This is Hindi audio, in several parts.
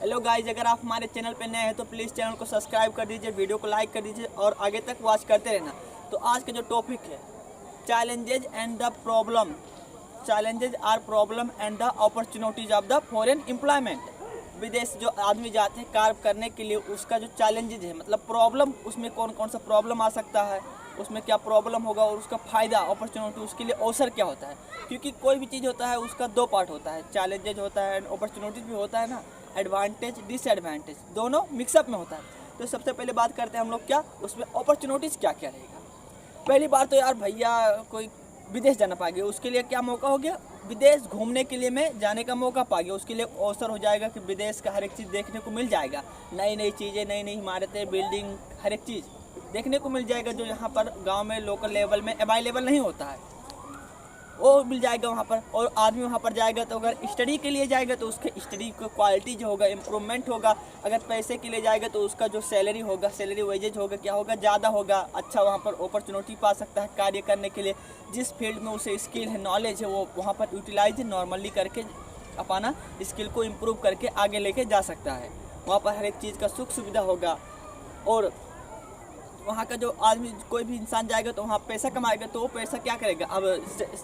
हेलो गाइज, अगर आप हमारे चैनल पर नए हैं तो प्लीज़ चैनल को सब्सक्राइब कर दीजिए, वीडियो को लाइक कर दीजिए और आगे तक वॉच करते रहना। तो आज का जो टॉपिक है, challenges and the problem, challenges are problem and the opportunities of the foreign employment. विदेश जो आदमी जाते हैं कार्य करने के लिए, उसका जो चैलेंजेज है मतलब प्रॉब्लम, उसमें कौन कौन सा प्रॉब्लम आ सकता है, उसमें क्या प्रॉब्लम होगा और उसका फ़ायदा अपॉर्चुनिटी, उसके लिए अवसर क्या होता है। क्योंकि कोई भी चीज़ होता है उसका दो पार्ट होता है, चैलेंजेज होता है एंड अपॉर्चुनिटीज भी होता है ना, एडवांटेज डिसएडवांटेज दोनों मिक्सअप में होता है। तो सबसे पहले बात करते हैं हम लोग क्या उसमें अपॉर्चुनिटीज़ क्या क्या रहेगा। पहली बार तो यार भैया कोई विदेश जाना पाएंगे, उसके लिए क्या मौका हो गया, विदेश घूमने के लिए मैं जाने का मौका पा गया। उसके लिए अवसर हो जाएगा कि विदेश का हर एक चीज़ देखने को मिल जाएगा, नई नई चीज़ें, नई नई इमारतें, बिल्डिंग, हर एक चीज़ देखने को मिल जाएगा जो यहाँ पर गांव में लोकल लेवल में अवेलेबल नहीं होता है, वो मिल जाएगा वहाँ पर। और आदमी वहाँ पर जाएगा तो अगर स्टडी के लिए जाएगा तो उसके स्टडी का क्वालिटी जो होगा इम्प्रूवमेंट होगा। अगर पैसे के लिए जाएगा तो उसका जो सैलरी होगा, सैलरी वेजेज होगा, क्या होगा, ज़्यादा होगा। अच्छा वहाँ पर अपॉर्चुनिटी पा सकता है कार्य करने के लिए, जिस फील्ड में उसे स्किल है, नॉलेज है, वो वहाँ पर यूटिलाइज नॉर्मली करके अपना स्किल को इम्प्रूव करके आगे लेके जा सकता है। वहाँ पर हर एक चीज़ का सुख सुविधा होगा। और वहाँ का जो आदमी, कोई भी इंसान जाएगा तो वहाँ पैसा कमाएगा, तो वो पैसा क्या करेगा, अब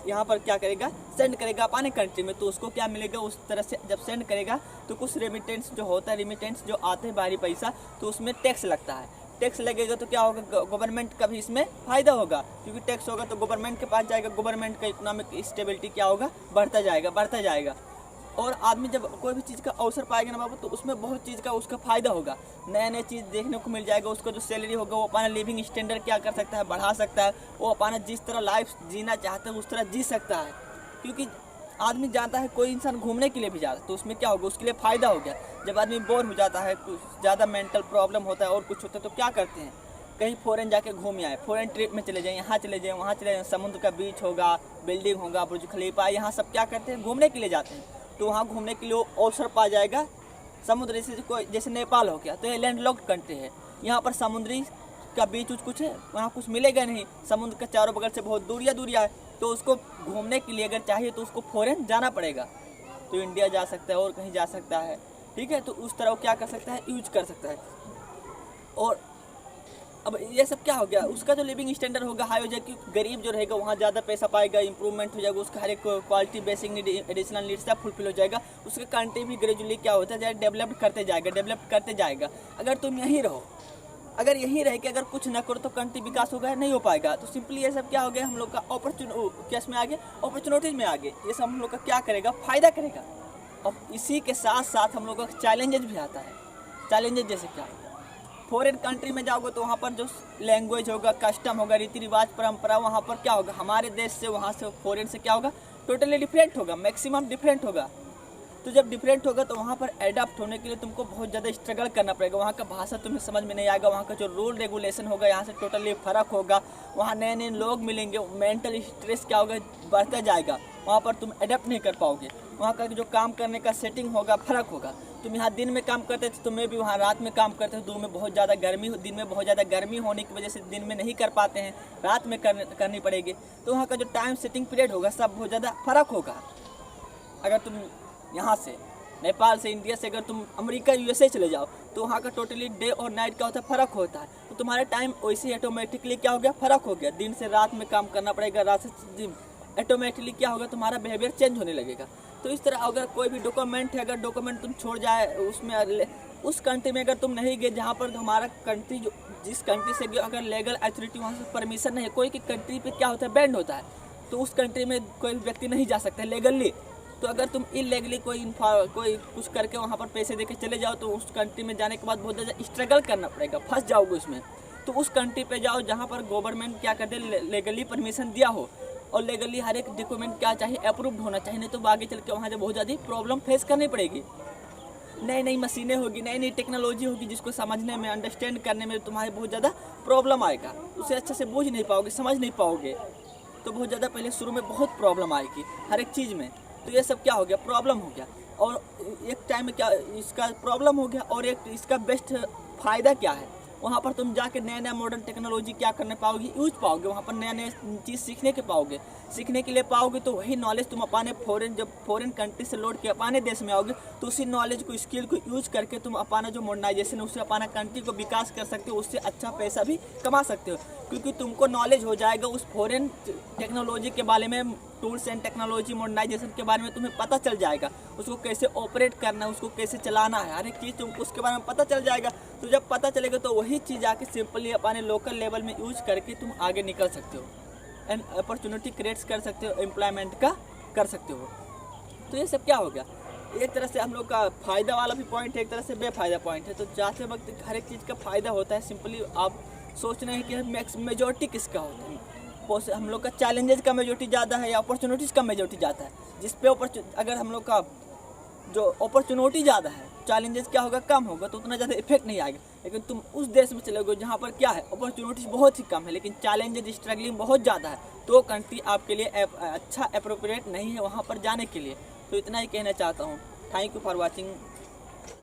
यहाँ पर क्या करेगा, सेंड करेगा अपने कंट्री में। तो उसको क्या मिलेगा, उस तरह से जब सेंड करेगा तो कुछ रेमिटेंस जो होता है, रेमिटेंस जो आते हैं बाहरी पैसा, तो उसमें टैक्स लगता है। टैक्स लगेगा तो क्या होगा, गवर्नमेंट का भी इसमें फ़ायदा होगा, क्योंकि टैक्स होगा तो गवर्नमेंट के पास जाएगा, गवर्नमेंट का इकोनॉमिक स्टेबिलिटी क्या होगा, बढ़ता जाएगा बढ़ता जाएगा। और आदमी जब कोई भी चीज़ का अवसर पाएगा ना बाबू, तो उसमें बहुत चीज़ का उसका फ़ायदा होगा, नए नए चीज़ देखने को मिल जाएगा। उसका जो सैलरी होगा वो अपना लिविंग स्टैंडर्ड क्या कर सकता है, बढ़ा सकता है। वो अपना जिस तरह लाइफ जीना चाहता है उस तरह जी सकता है। क्योंकि आदमी जाता है, कोई इंसान घूमने के लिए भी जाता है तो उसमें क्या होगा, उसके लिए फ़ायदा हो गया। जब आदमी बोर हो जाता है, कुछ ज़्यादा मेंटल प्रॉब्लम होता है और कुछ होता है, तो क्या करते हैं, कहीं फ़ॉरेन जाके घूम आए, फ़ॉरेन ट्रिप में चले जाएँ, यहाँ चले जाएँ, वहाँ चले जाएँ, समुद्र का बीच होगा, बिल्डिंग होगा, बुर्ज खलीफा, यहाँ सब क्या करते हैं, घूमने के लिए जाते हैं। तो वहाँ घूमने के लिए अवसर पा जाएगा। समुद्र से कोई, जैसे नेपाल हो गया तो ये लैंडलॉक्ड कंट्री है, यहाँ पर समुद्री का बीच कुछ है, वहाँ कुछ मिलेगा नहीं, समुद्र के चारों बगल से बहुत दूरिया दूरिया है। तो उसको घूमने के लिए अगर चाहिए तो उसको फॉरेन जाना पड़ेगा। तो इंडिया जा सकता है और कहीं जा सकता है, ठीक है। तो उस तरह वो क्या कर सकता है, यूज कर सकता है। और अब ये सब क्या हो गया, उसका जो लिविंग स्टैंडर्ड होगा हाई हो जाएगा, क्योंकि गरीब जो रहेगा वहाँ ज़्यादा पैसा पाएगा, इंप्रूवमेंट हो जाएगा, उसका हर एक quality, basic need, additional needs सब फुलफिल हो जाएगा। उसका कंट्री भी ग्रेजुअली क्या होता है, डेवलप करते जाएगा। अगर तुम यहीं रहो, अगर यहीं रह के अगर कुछ ना करो तो कंट्री विकास होगा नहीं हो पाएगा। तो सिंपली ये सब क्या हो गया, हम लोग का केस में आगे, अपॉर्चुनिटीज में आगे, ये सब हम लोग का क्या करेगा, फ़ायदा करेगा। और इसी के साथ साथ हम लोग का चैलेंजेस भी आता है। चैलेंजेस जैसे क्या, फॉरेन कंट्री में जाओगे तो वहाँ पर जो लैंग्वेज होगा, कस्टम होगा, रीति रिवाज, परंपरा, वहाँ पर क्या होगा, हमारे देश से, वहाँ से, फॉरेन से क्या होगा, टोटली डिफरेंट होगा, मैक्सिमम डिफरेंट होगा। तो जब डिफरेंट होगा तो वहाँ पर एडाप्ट होने के लिए तुमको बहुत ज़्यादा स्ट्रगल करना पड़ेगा। वहाँ का भाषा तुम्हें समझ में नहीं आएगा, वहाँ का जो रूल रेगुलेशन होगा यहाँ से टोटली फ़र्क होगा। वहाँ नए नए लोग मिलेंगे, मेंटल स्ट्रेस क्या होगा, बढ़ता जाएगा, वहाँ पर तुम एडाप्ट नहीं कर पाओगे। वहाँ का जो काम करने का सेटिंग होगा, फ़र्क होगा। तुम यहाँ दिन में काम करते थे तो मैं भी वहाँ रात में काम करते थे, दिन में बहुत ज़्यादा गर्मी होने की वजह से दिन में नहीं कर पाते हैं, रात में करनी पड़ेगी। तो वहाँ का जो टाइम सेटिंग पीरियड होगा सब बहुत ज़्यादा फ़र्क होगा। अगर तुम यहाँ से, नेपाल से, इंडिया से अगर तुम अमेरिका, यूएसए चले जाओ तो वहाँ का टोटली डे और नाइट क्या होता है, फ़र्क होता है। तो तुम्हारा टाइम वैसे ही ऑटोमेटिकली क्या हो गया, फ़र्क हो गया, दिन से रात में काम करना पड़ेगा, रात से दिन, ऑटोमेटिकली क्या होगा, तुम्हारा बिहेवियर चेंज होने लगेगा। तो इस तरह अगर कोई भी डॉक्यूमेंट है, अगर डॉक्यूमेंट तुम छोड़ जाए उसमें, उस कंट्री में अगर तुम नहीं गए जहाँ पर हमारा कंट्री, जो जिस कंट्री से गए, अगर लीगल अथॉरिटी वहाँ से परमिशन नहीं है, कोई की कंट्री पे क्या होता है, बैंड होता है, तो उस कंट्री में कोई व्यक्ति नहीं जा सकता है लीगली। तो अगर तुम इलीगली कोई कुछ करके वहाँ पर पैसे देके चले जाओ तो उस कंट्री में जाने के बाद बहुत ज़्यादा स्ट्रगल करना पड़ेगा, फंस जाओगे उसमें। तो उस कंट्री पे जाओ जहाँ पर गवर्नमेंट क्या करते, लीगली परमिशन दिया हो, और लीगली हर एक डॉक्यूमेंट क्या चाहिए, अप्रूव्ड होना चाहिए, नहीं तो आगे चल के वहाँ से बहुत ज़्यादा प्रॉब्लम फेस करनी पड़ेगी। नई नई मशीनें होगी, नई नई टेक्नोलॉजी होगी, जिसको समझने में, अंडरस्टैंड करने में तुम्हारे बहुत ज़्यादा प्रॉब्लम आएगा, उसे अच्छे से बूझ नहीं पाओगे, समझ नहीं पाओगे। तो बहुत ज़्यादा पहले शुरू में बहुत प्रॉब्लम आएगी हर एक चीज़ में। तो ये सब क्या हो गया, प्रॉब्लम हो गया। और एक टाइम में क्या इसका प्रॉब्लम हो गया, और एक इसका बेस्ट फ़ायदा क्या है, वहाँ पर तुम जाके नया नया मॉडर्न टेक्नोलॉजी क्या करने पाओगे, यूज पाओगे, वहाँ पर नया नया चीज़ सीखने के लिए पाओगे। तो वही नॉलेज तुम अपने जब फॉरेन कंट्री से लौट के अपने देश में आओगे तो उसी नॉलेज को, स्किल को यूज करके तुम अपना जो मॉडर्नाइजेशन उससे अपना कंट्री को विकास कर सकते हो, उससे अच्छा पैसा भी कमा सकते हो, क्योंकि तुमको नॉलेज हो जाएगा उस फॉरेन टेक्नोलॉजी के बारे में, टूल्स एंड टेक्नोलॉजी मॉडर्नाइजेशन के बारे में तुम्हें पता चल जाएगा, उसको कैसे ऑपरेट करना है, उसको कैसे चलाना है, हर एक चीज़ तुमको उसके बारे में पता चल जाएगा। तो जब पता चलेगा तो वही चीज़ आके सिंपली अपने लोकल लेवल में यूज करके तुम आगे निकल सकते हो एंड अपॉर्चुनिटी क्रिएट्स कर सकते हो, एम्प्लॉयमेंट का कर सकते हो। तो ये सब क्या हो गया, एक तरह से हम लोग का फ़ायदा वाला भी पॉइंट है, एक तरह से बेफ़ायदा पॉइंट है। तो जाते वक्त हर एक चीज़ का फ़ायदा होता है, सिंपली आप सोच रहे हैं कि मेजोरिटी किसका होता है, हम लोग का चैलेंजेस का मेजोरिटी ज़्यादा है या अपॉर्चुनिटीज़ का मेजोरिटी ज़्यादा है। जिस पे अगर हम लोग का जो अपॉर्चुनिटी ज़्यादा है, चैलेंजेस क्या होगा, कम होगा, तो उतना ज़्यादा इफेक्ट नहीं आएगा। लेकिन तुम उस देश में चले गए जहाँ पर क्या है, अपॉर्चुनिटीज़ बहुत ही कम है लेकिन चैलेंजेस, स्ट्रगलिंग बहुत ज़्यादा है, तो कंट्री आपके लिए अच्छा अप्रोप्रिएट नहीं है वहाँ पर जाने के लिए। तो इतना ही कहना चाहता हूँ। Thank you for watching.